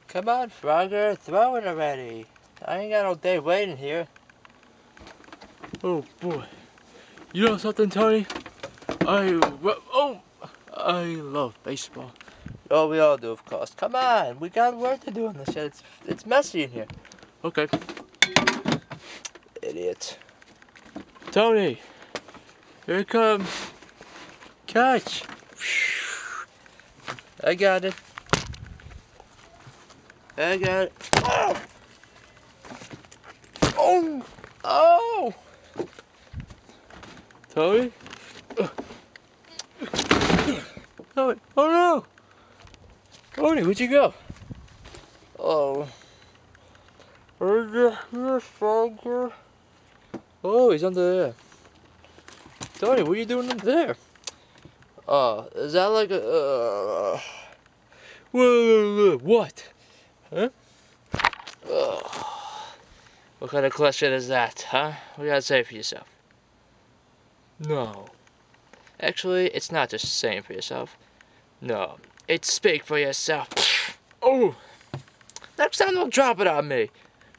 Come on, Frogger, throw it already. I ain't got no day waiting here. Oh boy. You know something, Tony? I love baseball. Oh, we all do, of course. Come on, we got work to do on this shit. It's messy in here. Okay. Idiot. Tony, here it comes. Catch. I got it. I got it. Oh! Oh! Oh! Tony? Tony, oh no! Tony, where'd you go? Oh. Where's the Frogger? Oh, he's under there. Tony, what are you doing under there? Oh, is that like a... What? Huh? What kind of question is that, huh? What you gotta say for yourself? No. Actually, it's not just saying for yourself. No, it's speak for yourself. Oh! Next time don't drop it on me.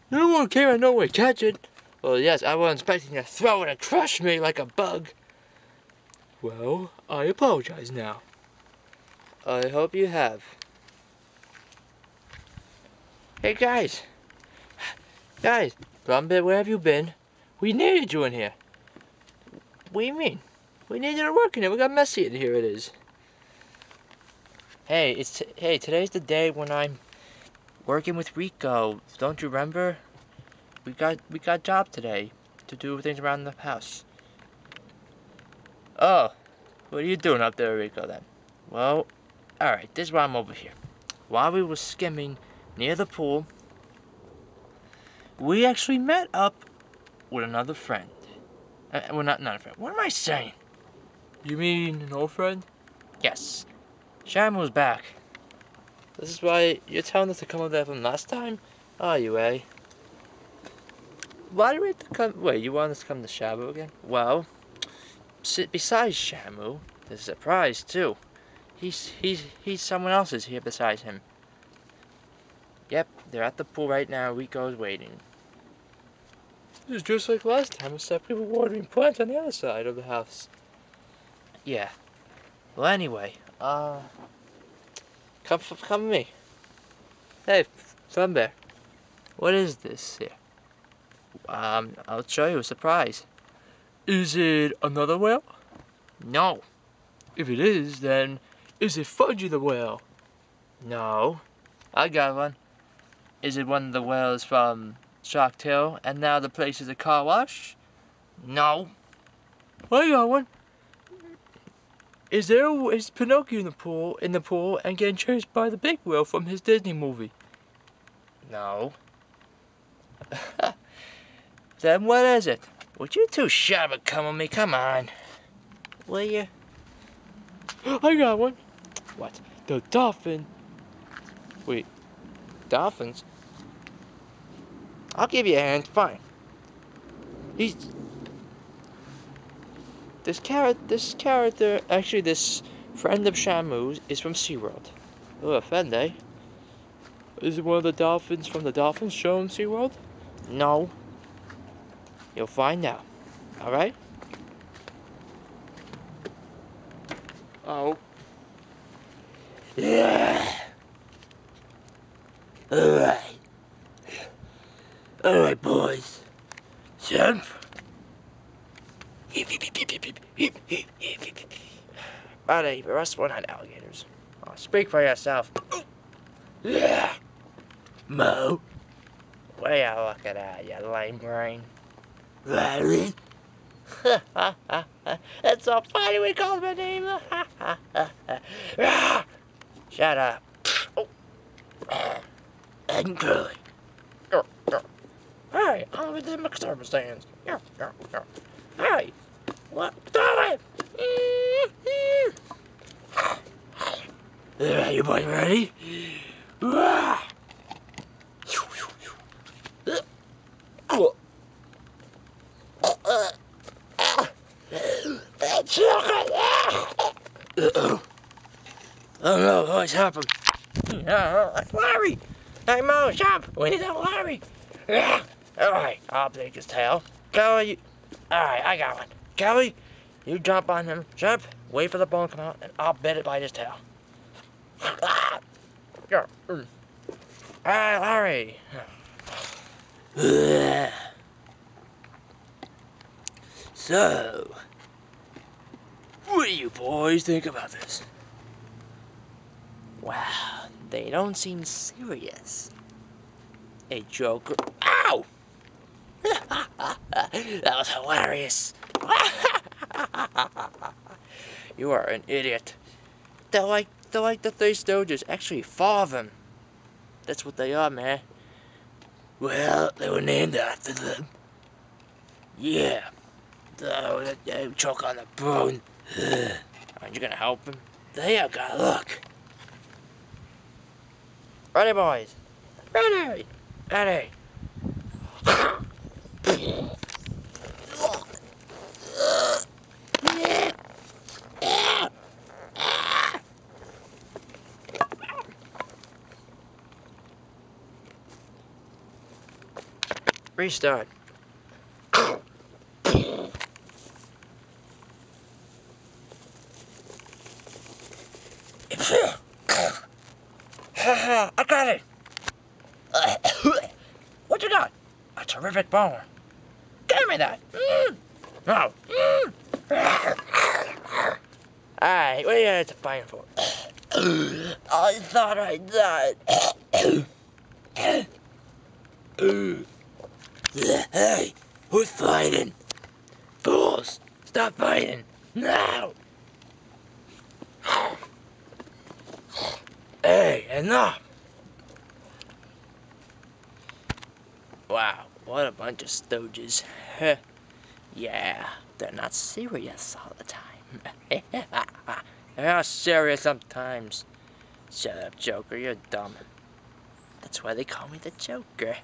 No one came out nowhere, catch it. Well, yes, I wasn't expecting you to throw it and crush me like a bug. Well, I apologize now. I hope you have. Hey, guys. Guys, Plumber, where have you been? We needed you in here. What do you mean? We needed to work in here. We got messy in here. It is. Hey, today's the day when I'm working with Rico. Don't you remember? We got job today to do things around the house. Oh, what are you doing up there, Rico? Then, well, all right. This is why I'm over here. While we were skimming near the pool, we actually met up with another friend. Well, not a friend. What am I saying? You mean an old friend? Yes, Shamu's back. This is why you're telling us to come up there from last time? Are you, eh? Why do we have to come? Wait, you want us to come to Shamu again? Well, besides Shamu, there's a surprise too. He's someone else is here besides him. Yep, they're at the pool right now. Rico's waiting. This is just like last time, except we were watering plants on the other side of the house. Yeah. Well, anyway, come with me. Hey, Plumber, what is this here? I'll show you a surprise. Is it another whale? No. If it is, then is it Fudgy the whale? No. I got one. Is it one of the whales from Shark Tale and now the place is a car wash? No. I got one. Is Pinocchio in the pool and getting chased by the big whale from his Disney movie? No. Then what is it? Would you two shut up and come with me? Come on. Will you? I got one. What? The dolphin. Wait. Dolphins? I'll give you a hand. Fine. This character, actually this friend of Shamu's is from SeaWorld. Oh, a friend, eh? Is it one of the dolphins from the dolphin show in SeaWorld? No. You'll find out. Alright? Oh. Yeah. Alright. Alright, boys. Jump. Buddy, the rest were not alligators. Oh, speak for yourself. Yeah. Mo. What are you looking at, you lame brain? Larry? It's so funny we called my name. Shut up. And Curly. Hey, I'm with the circumstance. Hey, what? Throw it! Alright, you boys ready? I don't know what's happened. Larry! Hey, Mo, jump! We need to hurry! Alright, I'll take his tail. Kelly, you... Alright, I got one. Kelly, you jump on him. Jump, wait for the bone to come out, and I'll bit it by his tail. Alright, Larry. So, what do you boys think about this? Wow, they don't seem serious. A joker. Ow! That was hilarious. You are an idiot. They're like the three stooges. Actually, four of them. That's what they are, man. Well, they were named after them. Yeah. They choke on the bone. Aren't you gonna help him? There you go, look. Ready, boys? Ready! Ready! Restart. I got it! What you got? A terrific bone. Give me that! No! Alright, what are you guys fighting for? I thought I died. Hey, who's fighting? Fools! Stop fighting! Now! Hey, enough! Wow, what a bunch of stooges. Yeah, they're not serious all the time. They're serious sometimes. Shut up, Joker, you're dumb. That's why they call me the Joker.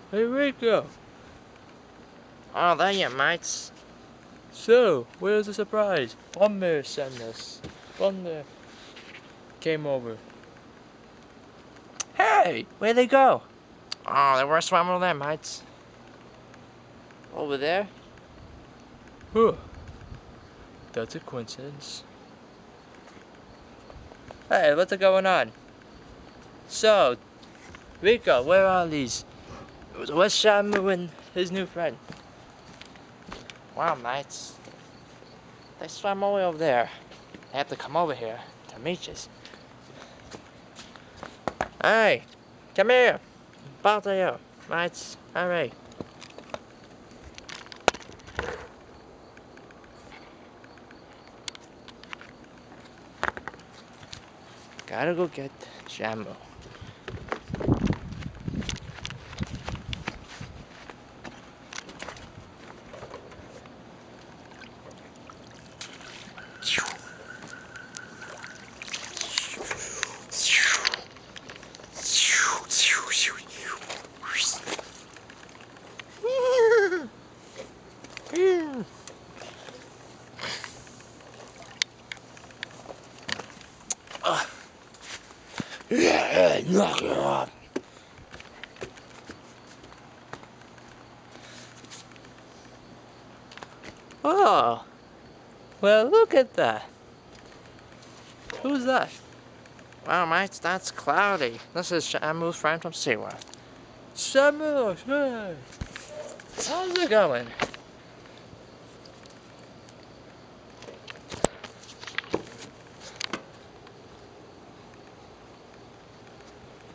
Hey, Rico. Oh, there you mates. So, where's the surprise? Plumber sent us. Plumber came over. Hey, where'd they go? Oh, they were swimming over there, mates. Over there? Huh. That's a coincidence. Hey, what's going on? So, Rico, where are these? Where's Shamu and his new friend? Wow, mates. They swam all the way over there. They have to come over here to meet us. Hey, come here. Both of you, mates. Hurry. Gotta go get Shamu. Yeah, knock it off. Oh, well, look at that. Who's that? Well, mates, that's Cloudy. This is Shamu's friend from SeaWorld. Shamu, hey. How's it going?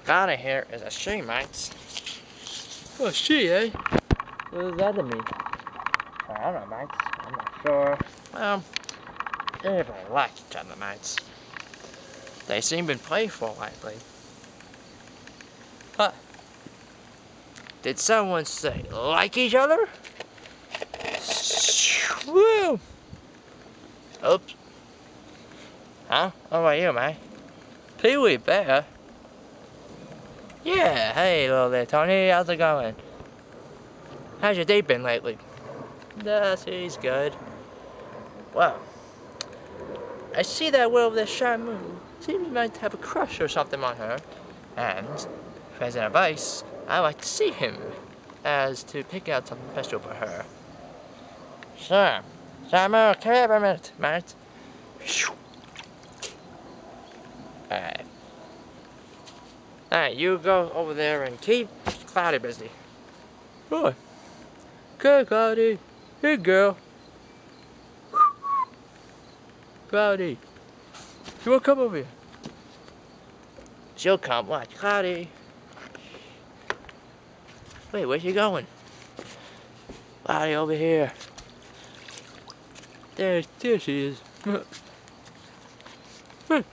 Cloudy here is a she, mates. Oh, she, eh? What does that mean? I don't know, mates. I'm not sure. Well, everybody likes each other, mates. They seem to be playful lately. Huh. Did someone say like each other? Woo! Oops. Huh? What about you, mate? Pee-wee Bear. Yeah, hey little there, Tony. How's it going? How's your day been lately? Yes, he's good. Well, I see that Will this shamu seems might have a crush or something on her. And, for his advice, I'd like to see him as to pick out something special for her. Sure. Shamu, come here for a minute, mate. Alright. Alright, you go over there and keep Cloudy busy. Right. Okay, Cloudy. Hey, girl. Cloudy. You wanna come over here? She'll come. Watch, Cloudy. Wait, where's she going? Cloudy, over here. There she is.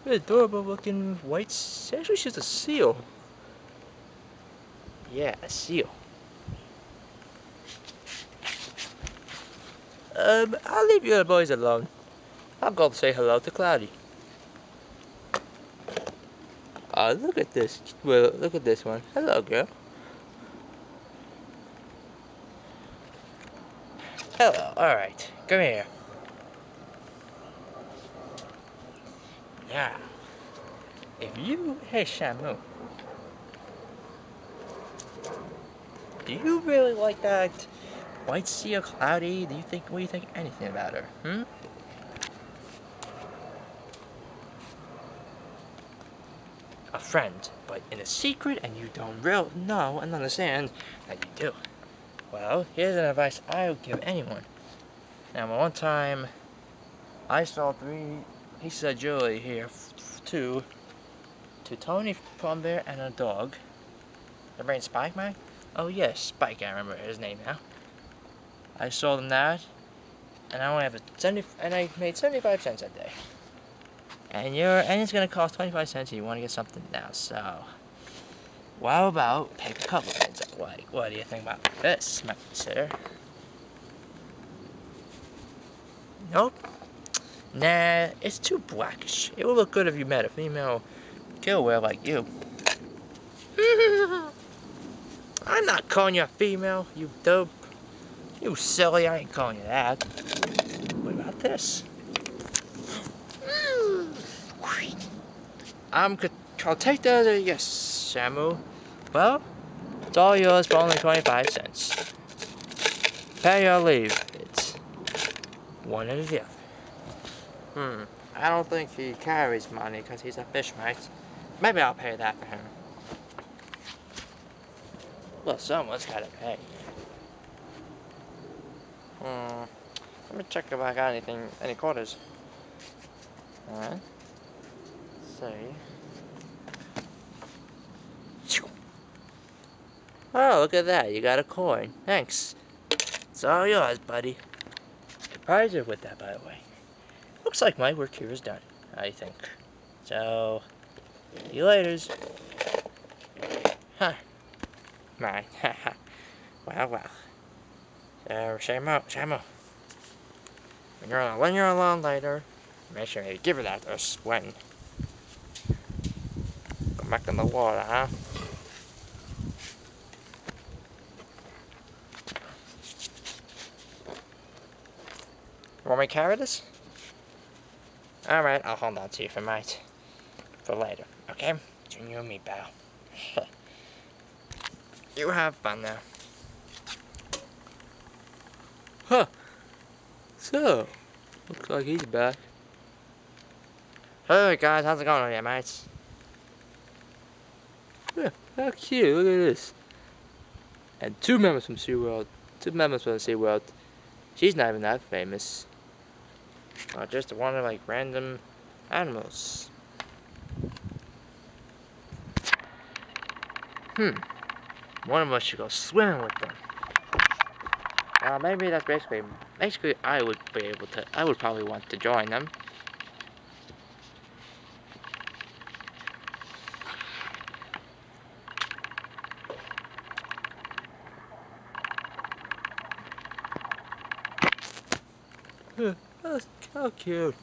Adorable looking white. Actually, she's a seal. Yeah, a seal. I'll leave you boys alone. I'll go say hello to Cloudy. Look at this. Well, look at this one. Hello, girl. Hello, alright. Come here. Now, hey Shamu, do you really like that white seal Cloudy? What do you think anything about her? A friend, but in a secret, and you don't really know and understand that you do. Well, here's an advice I would give anyone. Now, one time, I saw 3 pieces of jewelry here, to Tony, Plumber, and a dog. The brain Spike, man? Oh yes, Spike, I remember his name now. I sold them that, and I only have and I made 75 cents that day. And it's gonna cost 25 cents, and you want to get something now. So, how about pick a couple things up? What do you think about this, my sir? Nope. Nah, it's too blackish. It would look good if you met a female killer whale like you. I'm not calling you a female, you dope. You silly, I ain't calling you that. What about this? I'll take that as a yes, Shamu. Well, it's all yours for only 25 cents. Pay or leave. It's one or the other. I don't think he carries money because he's a fish, mate. Maybe I'll pay that for him. Well, someone's gotta pay. Let me check if I got any quarters. Alright. See. Oh, look at that. You got a coin. Thanks. It's all yours, buddy. Surprised you with that, by the way. Looks like my work here is done, I think. So, see you laters. Huh. Right. Well. So, Shamu. When you're alone later, make sure you give her that when. Go back in the water, huh? You want me to carry this? Alright, I'll hold on to you for later, okay? Between you and me, pal. You have fun now. Huh. So, looks like he's back. Hey guys, how's it going with you, mates? Yeah, how cute. Look at this. And 2 members from SeaWorld. 2 members from SeaWorld. She's not even that famous. Or just one of like random animals. One of us should go swimming with them. Maybe that's basically I would probably want to join them. How cute.